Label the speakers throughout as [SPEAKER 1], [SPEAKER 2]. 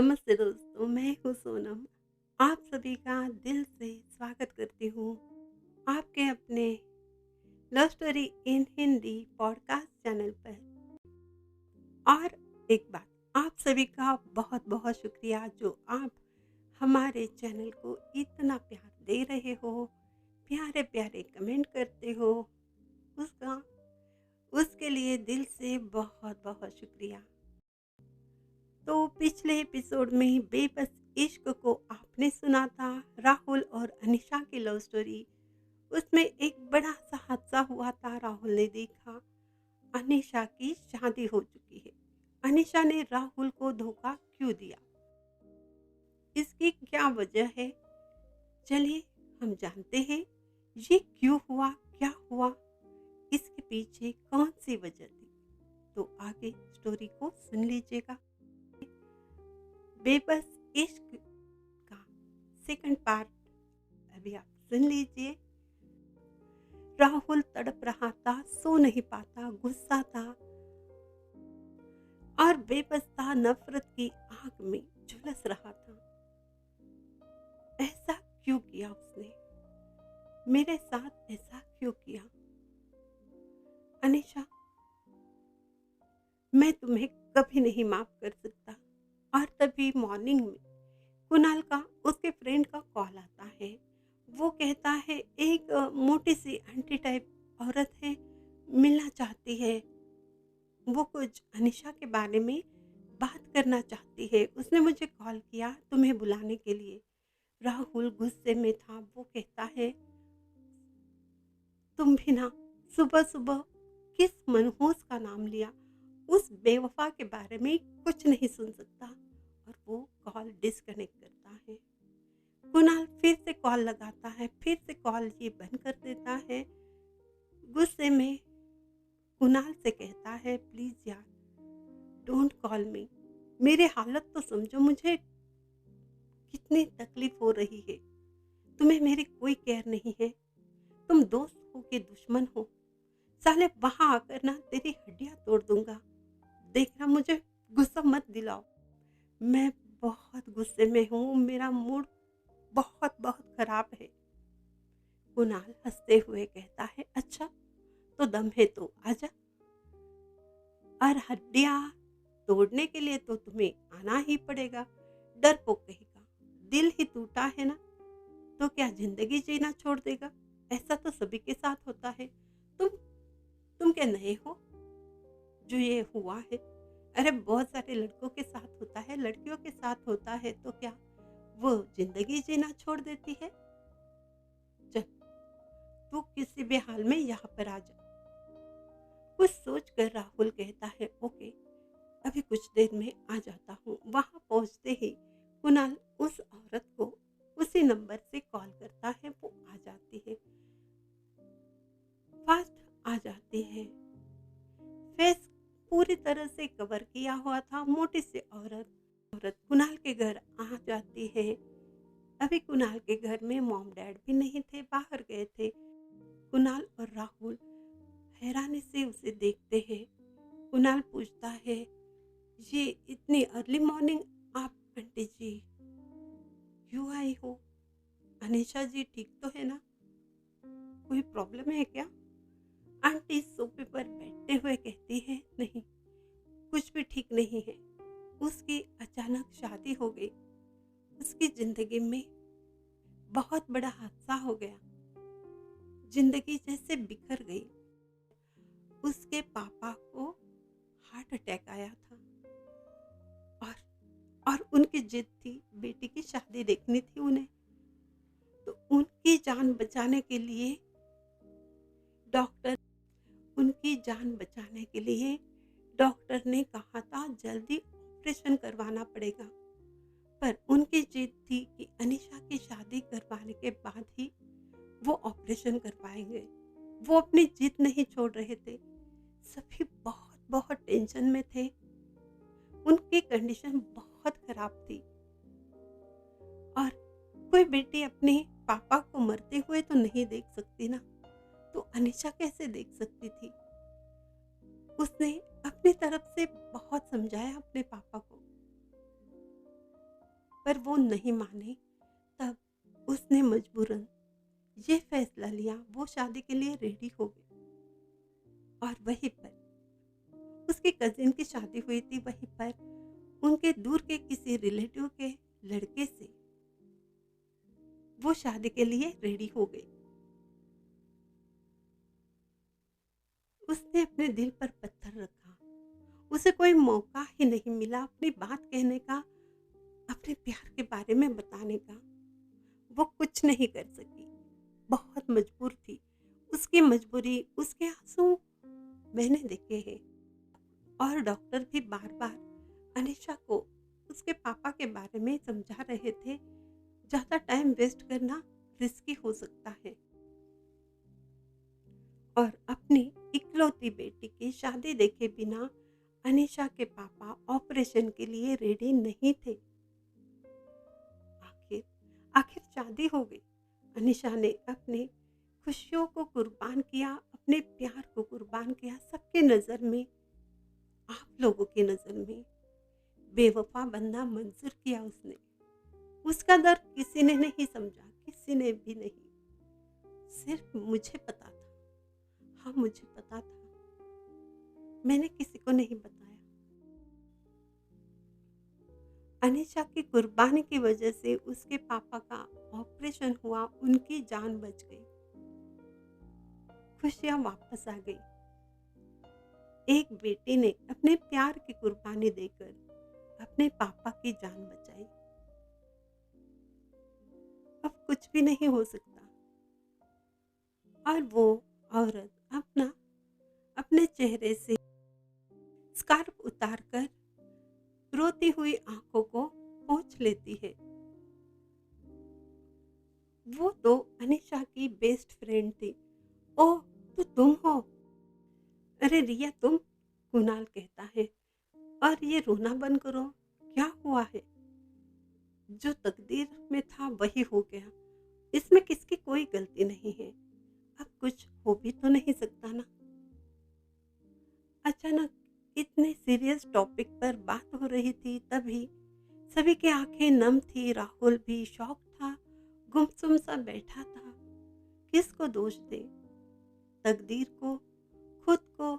[SPEAKER 1] नमस्ते दोस्तों, मैं हूँ सोनम। आप सभी का दिल से स्वागत करती हूँ आपके अपने love story in Hindi podcast channel पर। और एक बात, आप सभी का बहुत-बहुत शुक्रिया जो आप हमारे चैनल को इतना प्यार दे रहे हो, प्यारे-प्यारे कमेंट करते हो, उसका उसके लिए दिल से बहुत-बहुत शुक्रिया। तो पिछले एपिसोड में बेबस इश्क को आपने सुना था, राहुल और अनिशा की लव स्टोरी। उसमें एक बड़ा सा हादसा हुआ था। राहुल ने देखा अनिशा की शादी हो चुकी है। अनिशा ने राहुल को धोखा क्यों दिया, इसकी क्या वजह है, चलिए हम जानते हैं ये क्यों हुआ, क्या हुआ, इसके पीछे कौन सी वजह थी। तो आगे स्टोरी को सुन लीजिएगा। बेबस इश्क का सेकंड पार्ट अभी आप सुन लीजिए। राहुल तड़प रहा था, सो नहीं पाता, गुस्सा था और बेबस था, नफरत की आग में झुलस रहा था। ऐसा क्यों किया उसने, मेरे साथ ऐसा क्यों किया। अनिशा, मैं तुम्हें कभी नहीं माफ कर सकता। और तभी मॉर्निंग में कुणाल का, उसके फ्रेंड का कॉल आता है। वो कहता है एक मोटी सी आंटी टाइप औरत है, मिलना चाहती है। वो कुछ अनिशा के बारे में बात करना चाहती है। उसने मुझे कॉल किया तुम्हें बुलाने के लिए। राहुल गुस्से में था। वो कहता है तुम भी ना सुबह सुबह किस मनहूस का नाम लिया, उस बेवफा के बारे में कुछ नहीं सुन सकता। और वो कॉल डिस्कनेक्ट करता है। कुणाल फिर से कॉल लगाता है, फिर से कॉल ये बंद कर देता है। गुस्से में कुणाल से कहता है प्लीज यार डोंट कॉल मी, मेरी हालत तो समझो, मुझे कितनी तकलीफ हो रही है। तुम्हें मेरी कोई केयर नहीं है, तुम दोस्त हो कि दुश्मन हो। साले वहां आकर ना तेरी हड्डियां तोड़ दूंगा। देखना मुझे गुस्सा मत दिलाओ, मैं बहुत गुस्से में हूँ, मेरा मूड बहुत बहुत खराब है। कुणाल हंसते हुए कहता है अच्छा तो दम है तो आजा, और हड्डियां तोड़ने के लिए तो तुम्हें आना ही पड़ेगा। डरपोक कहेगा, दिल ही टूटा है ना तो क्या जिंदगी जीना छोड़ देगा। ऐसा तो सभी के साथ होता है। तुम तुम क्या नए हो जो ये हुआ है। अरे बहुत सारे लड़कों के साथ होता है, लड़कियों के साथ होता है, तो क्या वो जिंदगी जीना छोड़ देती है। चल तू किसी भी हाल में यहाँ पर आ जा। कुछ सोच कर राहुल कहता है ओके, अभी कुछ देर में आ जाता हूँ। वहां पहुंचते ही कुणाल उस औरत को उसी नंबर से कॉल करता है। वो आ जाती है, फास्ट आ जाती है। फेस पूरी तरह से कवर किया हुआ था। मोटी सी औरत कुणाल के घर आ जाती है। अभी कुणाल के घर में मॉम डैड भी नहीं थे, बाहर गए थे। कुणाल और राहुल हैरानी से उसे देखते हैं। कुणाल पूछता है ये इतनी अर्ली मॉर्निंग आप आंटी जी क्यों आई हो। अनिशा जी ठीक तो है ना, कोई प्रॉब्लम है क्या। आंटी सोफे पर बैठते हुए कहती है नहीं, कुछ भी ठीक नहीं है। उसकी अचानक शादी हो गई, उसकी जिंदगी में बहुत बड़ा हादसा हो गया, जिंदगी जैसे बिखर गई। उसके पापा को हार्ट अटैक आया था और उनकी जिद थी, बेटी की शादी देखनी थी उन्हें। तो उनकी जान बचाने के लिए डॉक्टर उनकी जान बचाने के लिए डॉक्टर ने कहा था जल्दी ऑपरेशन करवाना पड़ेगा। पर उनकी जिद थी कि अनिशा की शादी करवाने के बाद ही वो ऑपरेशन करवाएंगे। वो अपनी जिद नहीं छोड़ रहे थे। सभी बहुत बहुत टेंशन में थे। उनकी कंडीशन बहुत खराब थी और कोई बेटी अपने पापा को मरते हुए तो नहीं देख सकती ना, तो अनिशा कैसे देख सकती थी। उसने अपनी तरफ से बहुत समझाया अपने पापा को, पर वो नहीं माने, तब उसने मजबूरन ये फैसला लिया, वो शादी के लिए रेडी हो गई। और वहीं पर उसकी कजिन की शादी हुई थी, वहीं पर उनके दूर के किसी रिलेटिव के लड़के से वो शादी के लिए रेडी हो गई। उसने अपने दिल पर पत्थर रखा, उसे कोई मौका ही नहीं मिला अपनी बात कहने का, अपने प्यार के बारे में बताने का। वो कुछ नहीं कर सकी, बहुत मजबूर थी। उसकी मजबूरी, उसके आंसू मैंने देखे हैं। और डॉक्टर भी बार बार अनीशा को उसके पापा के बारे में समझा रहे थे, ज्यादा टाइम वेस्ट करना रिस्की हो सकता है। और अपनी इकलौती बेटी की शादी देखे बिना अनीशा के पापा ऑपरेशन के लिए रेडी नहीं थे। आखिर आखिर शादी हो गई। अनीशा ने अपनी खुशियों को कुर्बान किया, अपने प्यार को कुर्बान किया, सबके नज़र में, आप लोगों की नज़र में बेवफा बनना मंजूर किया उसने। उसका दर्द किसी ने नहीं समझा, किसी ने भी नहीं। सिर्फ मुझे पता था, हाँ मुझे पता था, मैंने किसी को नहीं बताया। अनीशा की कुर्बानी की वजह से उसके पापा का ऑपरेशन हुआ, उनकी जान बच गई, खुशियां वापस आ गई। एक बेटी ने अपने प्यार की कुर्बानी देकर अपने पापा की जान बचाई। अब कुछ भी नहीं हो सकता। और वो औरत अपने चेहरे से स्कार्फ उतारकर रोती हुई आंखों को पोंछ लेती है। वो तो अनीशा की बेस्ट फ्रेंड थी। ओह, तो तुम हो? अरे रिया तुम, कुणाल कहता है। और ये रोना बंद करो, क्या हुआ है? जो तकदीर में था वही हो गया, इसमें किसकी कोई गलती नहीं है। अब कुछ हो भी तो नहीं सकता ना। अचानक इतने सीरियस टॉपिक पर बात हो रही थी, तभी सभी की आंखें नम थी। राहुल भी शॉक था, गुमसुम सा बैठा था। किसको दोष दे, तकदीर को, खुद को,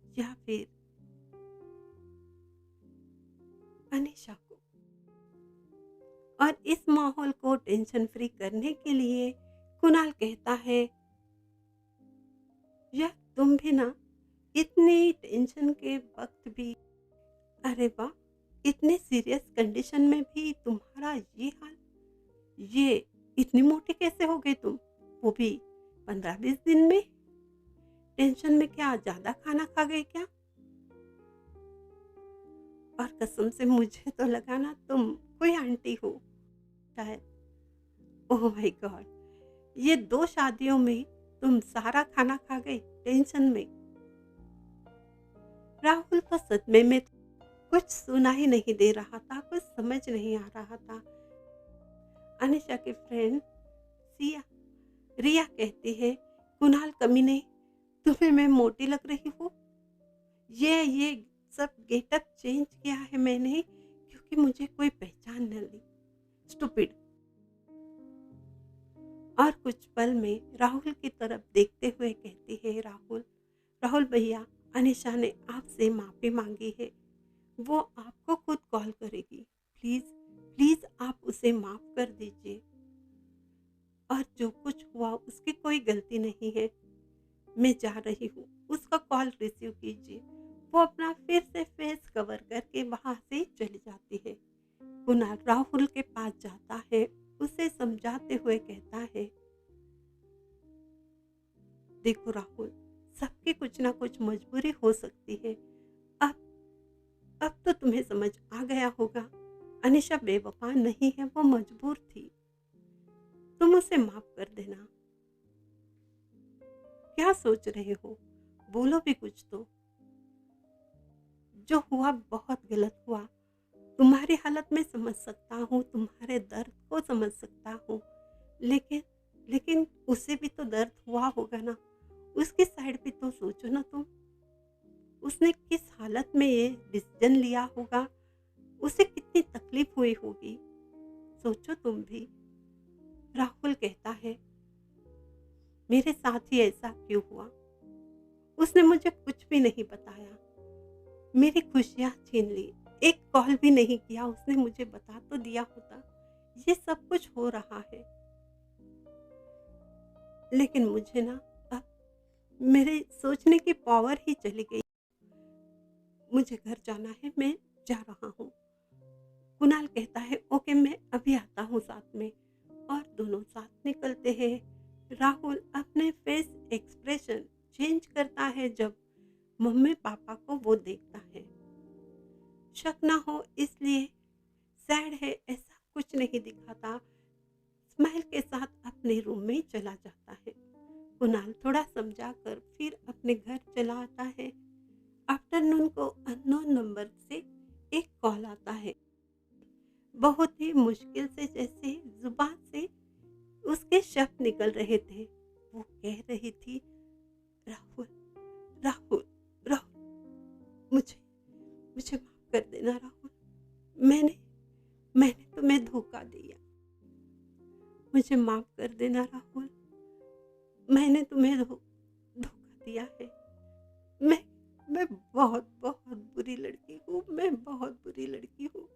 [SPEAKER 1] या फिर अनीशा को? और इस माहौल को टेंशन फ्री करने के लिए कुणाल कहता है, यार तुम भी ना, इतने टेंशन के वक्त भी, अरे वाह, इतने सीरियस कंडीशन में भी तुम्हारा ये हाल, ये इतनी मोटी कैसे हो गई तुम, वो भी 15-20 दिन में? टेंशन में क्या ज्यादा खाना खा गए क्या? और कसम से मुझे तो लगा ना तुम कोई आंटी हो शायद। ओह माय गॉड, ये 2 शादियों में तुम सारा खाना खा गई टेंशन में। राहुल तो सदमे में था, कुछ सुना ही नहीं दे रहा था, कुछ समझ नहीं आ रहा था। अनीशा की फ्रेंड रिया कहती है, कुणाल कमीने, तुम्हें मैं मोटी लग रही हूँ? ये सब गेटअप चेंज किया है मैंने क्योंकि मुझे कोई पहचान न ले, स्टूपिड। और कुछ पल में राहुल की तरफ देखते हुए कहती है, राहुल भैया, अनीशा ने आपसे माफी मांगी है, वो आपको खुद कॉल करेगी, प्लीज प्लीज आप उसे माफ कर दीजिए। और जो कुछ हुआ उसकी कोई गलती नहीं है, मैं जा रही हूँ, उसका कॉल रिसीव कीजिए। वो अपना फिर से फेस कवर करके वहां से चली जाती है। कुणाल राहुल के पास जाता है, उसे समझाते हुए कहता है, देखो राहुल, सबकी कुछ ना कुछ मजबूरी हो सकती है। अब तो तुम्हें समझ आ गया होगा, अनीशा बेवफा नहीं है, वो मजबूर थी, तुम उसे माफ कर देना। क्या सोच रहे हो, बोलो भी कुछ तो। जो हुआ बहुत गलत हुआ, तुम्हारी हालत में समझ सकता हूँ, तुम्हारे दर्द को समझ सकता हूँ, लेकिन उसे भी तो दर्द हुआ होगा ना, उसकी साइड भी तो सोचो ना तुम। उसने किस हालत में ये डिसीजन लिया होगा, उसे कितनी तकलीफ हुई होगी। सोचो तुम भी। राहुल कहता है, मेरे साथ ही ऐसा क्यों हुआ? उसने मुझे कुछ भी नहीं बताया, मेरी खुशियां छीन ली, एक कॉल भी नहीं किया। उसने मुझे बता तो दिया होता ये सब कुछ हो रहा है। लेकिन मुझे ना अब मेरे सोचने की पावर ही चली गई। मुझे घर जाना है, मैं जा रहा हूँ। कुणाल कहता है, ओके मैं अभी आता हूँ साथ में, और दोनों साथ निकलते हैं। राहुल अपने फेस एक्सप्रेशन चेंज करता है जब मम्मी पापा को वो देखता है। शक ना हो इसलिए सैड है ऐसा कुछ नहीं दिखाता, स्माइल के साथ अपने रूम में चला जाता है। कुणाल थोड़ा समझा कर फिर अपने घर चला आता है। आफ्टरनून को अननोन नंबर से एक कॉल आता है। बहुत ही मुश्किल से, जैसे जुबान से उसके शब्द निकल रहे थे। वो कह रही थी, राहुल राहुल राहुल, मुझे मुझे माफ कर देना राहुल। मैंने मैंने तुम्हें धोखा दिया। मुझे माफ कर देना राहुल। मैंने तुम्हें धोखा दिया है। मैं मैं बहुत बहुत बुरी लड़की हूँ। मैं बहुत बुरी लड़की हूँ।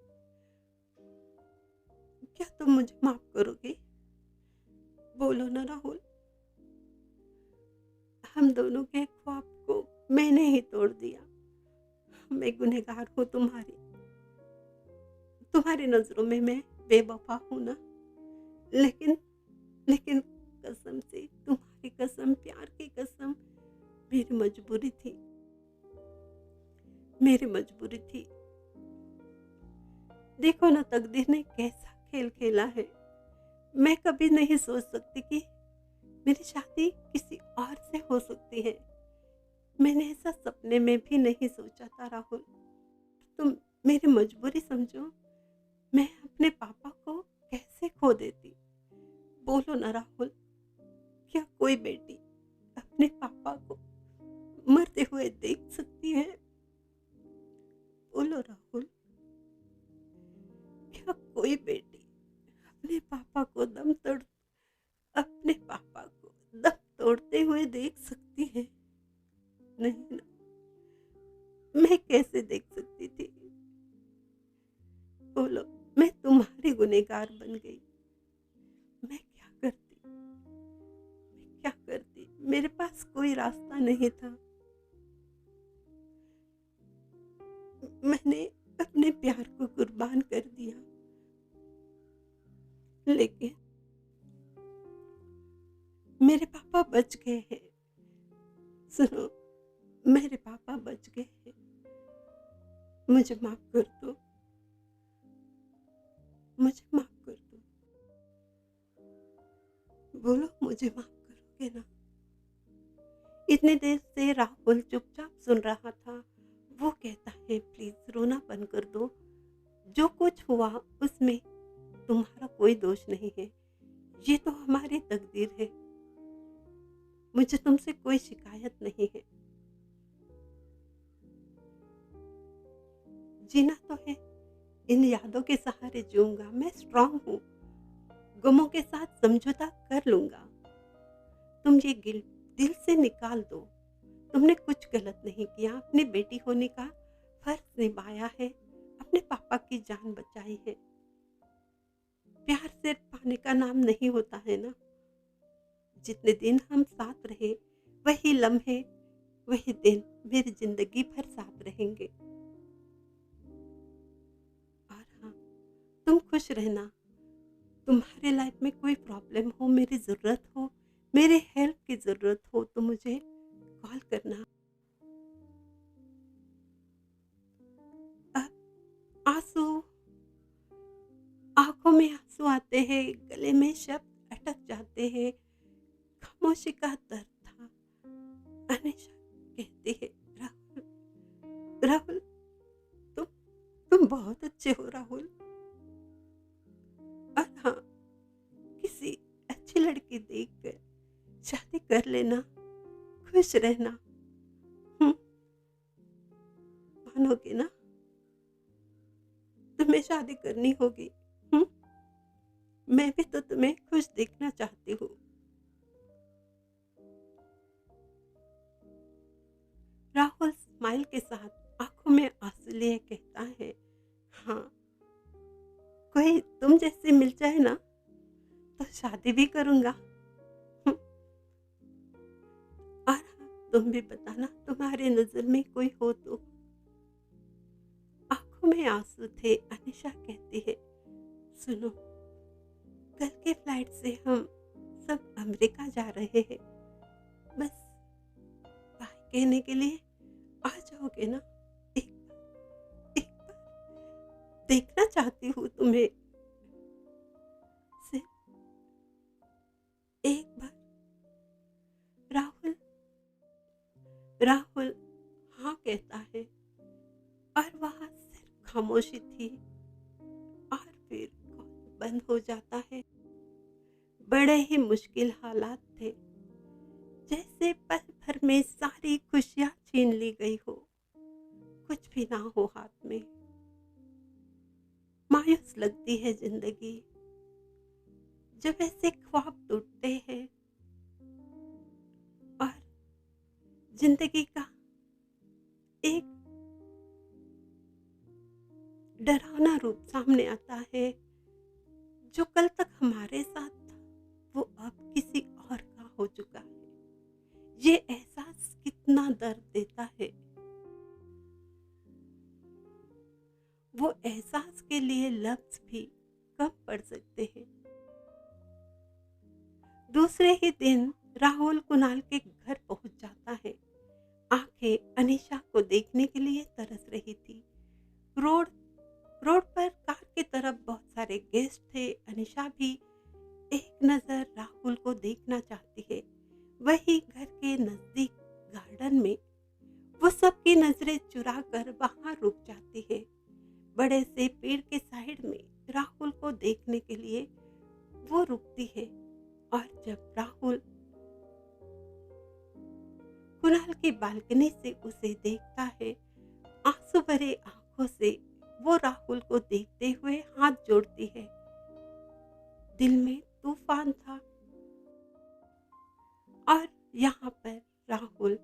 [SPEAKER 1] क्या तुम मुझे माफ करोगे? बोलो ना राहुल। हम दोनों के ख्वाब को मैंने ही तोड़ दिया। मैं गुनहगार हूँ तुम्हारी। तुम्हारी नजरों में मैं बेवफा हूँ ना। लेकिन लेकिन कसम से, तुम्हारी कसम, प्यार की कसम, मेरी मजबूरी थी। मेरी मजबूरी थी। देखो ना तकदीर ने कैसा खेल खेला है। मैं कभी नहीं सोच सकती कि मेरी शादी किसी और से हो सकती है। मैंने ऐसा सपने में भी नहीं सोचा था राहुल। तुम मेरी मजबूरी समझो। मैं अपने पापा को कैसे खो देती? बोलो ना राहुल। क्या कोई बेटी अपने पापा को मरते हुए देख सकती है? बोलो राहुल। क्या कोई बेटी अपने पापा को अपने पापा को दम तोड़ते हुए देख सकती है? नहीं ना। मैं कैसे देख सकती थी? बोलो। मैं तुम्हारी गुनहगार बन गई। मैं क्या करती? मैं क्या करती? मेरे पास कोई रास्ता नहीं था। मैंने अपने प्यार को कुर्बान कर दिया। लेकिन मेरे पापा बच गए हैं। सुनो, मेरे पापा बच गए हैं। मुझे माफ कर दो। मुझे माफ कर दो। बोलो, मुझे माफ करोगे ना? इतनी देर से राहुल चुपचाप सुन रहा था। वो कहता है, प्लीज रोना बंद कर दो। जो कुछ हुआ उसमें तुम्हारा कोई दोष नहीं है। ये तो हमारी तकदीर है। मुझे तुमसे कोई शिकायत नहीं है। जीना तो है, इन यादों के सहारे जीऊंगा। मैं स्ट्रांग हूँ। गमों के साथ समझौता कर लूंगा। तुम ये गिल्ट दिल से निकाल दो। तुमने कुछ गलत नहीं किया। अपनी बेटी होने का फर्ज निभाया है। अपने पापा की जान बचाई है। प्यार सिर्फ पाने का नाम नहीं होता है ना। जितने दिन हम साथ रहे, वही लम्हे, वही दिन मेरी जिंदगी भर साथ रहेंगे। और हाँ, तुम खुश रहना। तुम्हारे लाइफ में कोई प्रॉब्लम हो, मेरी ज़रूरत हो, मेरे हेल्प की ज़रूरत हो तो मुझे कॉल करना। आंसू, आंखों में आंसू आते हैं, गले में शब्द अटक जाते हैं। खामोशी का दर्द था। अनिशा कहती है, राहुल राहुल, तुम तुम बहुत अच्छे हो राहुल। और हाँ, किसी अच्छी लड़की देख कर शादी कर लेना। खुश रहना। हम्म, मानोगे ना? तुम्हें शादी करनी होगी। हम्म, मैं भी तो तुम्हें खुश देखना चाहती हूँ। राहुल स्माइल के साथ आंखों में आंसू लिए कहता है, हाँ, कोई तुम जैसे मिल जाए ना तो शादी भी करूंगा। और हाँ, तुम भी बताना तुम्हारे नजर में कोई हो तो। आंखों में आंसू थे, अनिशा कहती है, सुनो, कल के फ्लाइट से हम सब अमेरिका जा रहे हैं। बस बाय कहने के लिए आ जाओगे ना? एक एक बार देखना चाहती हूँ तुम्हें, सिर्फ एक बार। राहुल राहुल हाँ कहता है और वहां सिर्फ खामोशी थी। और फिर कॉल बंद हो जाता है। बड़े ही मुश्किल हालात थे, जैसे पल भर में सारी खुशियां छीन ली गई हो, कुछ भी ना हो हाथ में। मायूस लगती है जिंदगी जब ऐसे ख्वाब टूटते हैं और जिंदगी का एक डरावना रूप सामने आता है। जो कल तक हमारे साथ था वो अब किसी और का हो चुका है। ये एहसास कितना दर्द देता है। वो एहसास के लिए लफ्ज भी कम पड़ सकते हैं। दूसरे ही दिन राहुल कुणाल के घर पहुंच जाता है। आंखें अनीशा को देखने के लिए तरस रही थी। रोड रोड पर कार की तरफ बहुत सारे गेस्ट थे। अनीशा भी एक नजर राहुल को देखना चाहती है। वही घर के नजदीक गार्डन में वो सबकी नजरें चुरा कर वहां रुक जाती है। बड़े से पेड़ के साइड में राहुल को देखने के लिए वो रुकती है। और जब राहुल कुणाल की बालकनी से उसे देखता है, आंसू भरे आंखों से वो राहुल को देखते हुए हाथ जोड़ती है। दिल में तूफान था। और यहाँ पर राहुल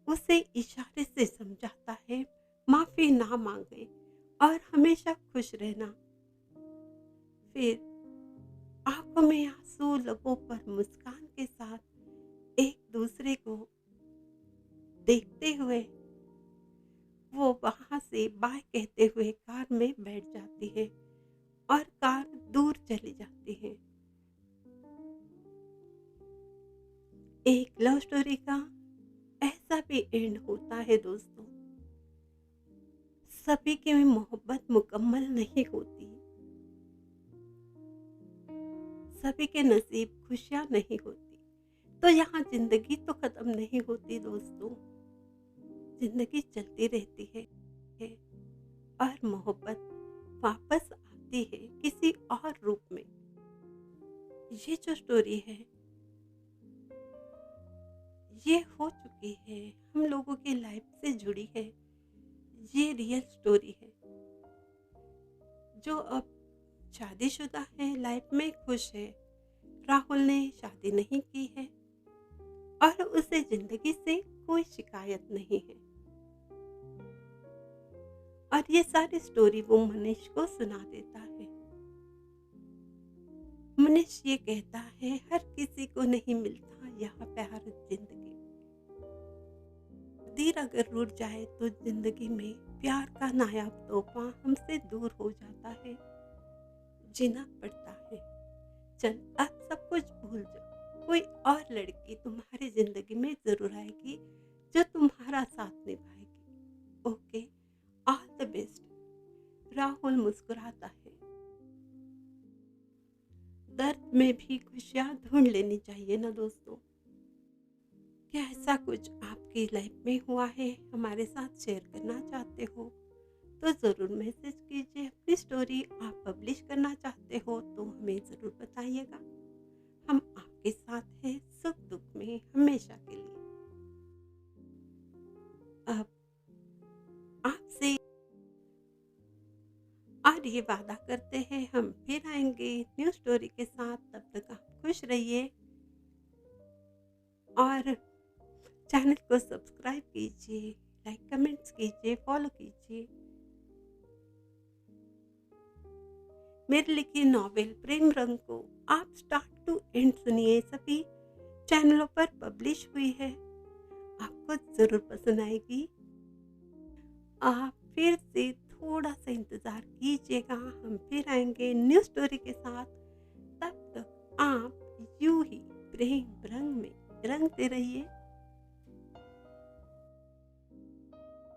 [SPEAKER 1] उसे इशारे से समझाता है, माफी ना मांगे और हमेशा खुश रहना। फिर आंखों में आंसू, लबों पर मुस्कान के साथ एक दूसरे को देखते हुए वो वहां से बाय कहते हुए कार में बैठ जाती है और कार दूर चली जाती है। एक लव स्टोरी का ऐसा भी एंड होता है दोस्तों। सभी की मोहब्बत मुकम्मल नहीं होती, सभी के नसीब खुशियां नहीं होती। तो यहाँ जिंदगी तो खत्म नहीं होती दोस्तों, जिंदगी चलती रहती है और मोहब्बत वापस आती है किसी और रूप में। ये जो स्टोरी है ये हो चुकी है, हम लोगों की लाइफ से जुड़ी है। ये रियल स्टोरी है। जो अब शादीशुदा है, लाइफ में खुश है। राहुल ने शादी नहीं की है और उसे जिंदगी से कोई शिकायत नहीं है। और ये सारी स्टोरी वो मनीष को सुना देता है। मनीष ये कहता है, हर किसी को नहीं मिलता यह प्यार जिंदगी। तकदीर अगर रूठ जाए तो जिंदगी में प्यार का नायाब तोहफा हमसे दूर हो जाता है, जीना पड़ता है। चल अब सब कुछ भूल जाओ, कोई और लड़की तुम्हारी जिंदगी में जरूर आएगी जो तुम्हारा साथ निभाएगी। Okay, all the best. Rahul मुस्कुराता है। दर्द में भी खुशियां ढूंढ लेनी चाहिए ना दोस्तों। क्या ऐसा कुछ आपकी लाइफ में हुआ है, हमारे साथ शेयर करना चाहते हो तो ज़रूर मैसेज कीजिए। अपनी स्टोरी आप पब्लिश करना चाहते हो तो हमें ज़रूर बताइएगा। हम आपके साथ हैं सुख दुख में हमेशा के लिए। अब आपसे और ये वादा करते हैं हम फिर आएंगे न्यू स्टोरी के रहिए और चैनल को सब्सक्राइब कीजिए, लाइक कमेंट्स कीजिए, फॉलो कीजिए। मेरे लिखे नॉवेल प्रेम रंग को आप स्टार्ट टू एंड सुनिए, सभी चैनलों पर पब्लिश हुई है, आपको ज़रूर पसंद आएगी। आप फिर से थोड़ा सा इंतज़ार कीजिएगा, हम फिर आएंगे न्यू स्टोरी के साथ। तब तक आप यूं ही प्रेम रंग में रंगते रहिए।